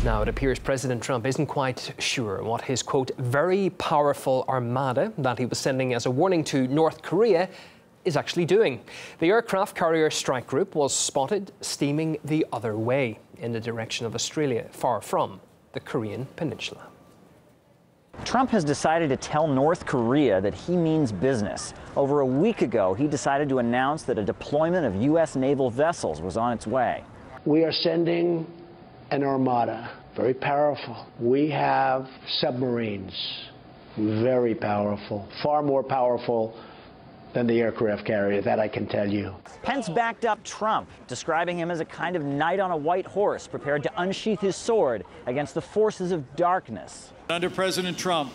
Now, it appears President Trump isn't quite sure what his, quote, very powerful armada that he was sending as a warning to North Korea is actually doing. The aircraft carrier strike group was spotted steaming the other way in the direction of Australia, far from the Korean peninsula. Trump has decided to tell North Korea that he means business. Over a week ago, he decided to announce that a deployment of U.S. naval vessels was on its way. We are sending an armada, very powerful. We have submarines, very powerful, far more powerful than the aircraft carrier, that I can tell you. Pence backed up Trump, describing him as a kind of knight on a white horse prepared to unsheath his sword against the forces of darkness. Under President Trump,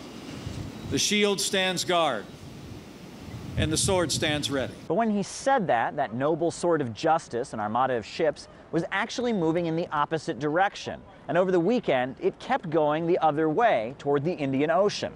the shield stands guard and the sword stands ready. But when he said that noble sword of justice, an armada of ships, was actually moving in the opposite direction. And over the weekend, it kept going the other way toward the Indian Ocean.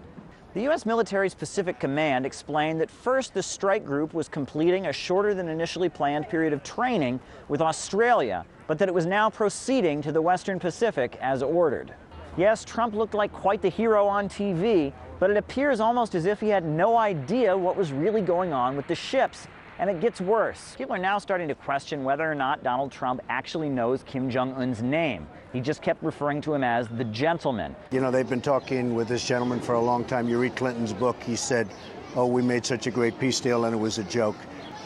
The U.S. military's Pacific Command explained that first the strike group was completing a shorter than initially planned period of training with Australia, but that it was now proceeding to the Western Pacific as ordered. Yes, Trump looked like quite the hero on TV, but it appears almost as if he had no idea what was really going on with the ships. And it gets worse. People are now starting to question whether or not Donald Trump actually knows Kim Jong-un's name. He just kept referring to him as the gentleman. You know, they've been talking with this gentleman for a long time. You read Clinton's book, he said, oh, we made such a great peace deal and it was a joke.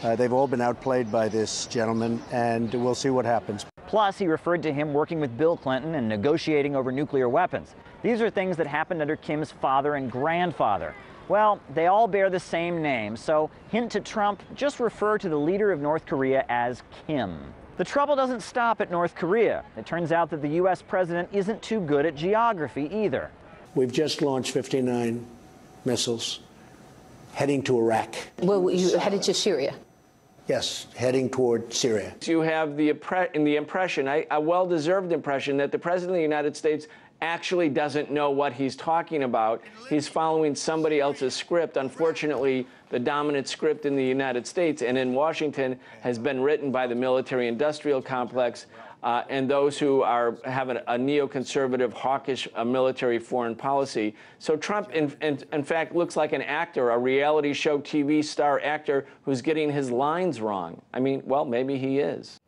They've all been outplayed by this gentleman, and we'll see what happens. Plus, he referred to him working with Bill Clinton and negotiating over nuclear weapons. These are things that happened under Kim's father and grandfather. Well, they all bear the same name, so hint to Trump, just refer to the leader of North Korea as Kim. The trouble doesn't stop at North Korea. It turns out that the U.S. president isn't too good at geography either. We've just launched 59 missiles heading to Iraq. Well, you headed to Syria? Yes, heading toward Syria. You have the impression, a well-deserved impression, that the President of the United States actually doesn't know what he's talking about. He's following somebody else's script. Unfortunately, the dominant script in the United States and in Washington has been written by the military-industrial complex and those who have a neoconservative, hawkish military foreign policy. So Trump, in fact, looks like an actor, a reality show TV star actor who's getting his lines wrong. I mean, well, maybe he is.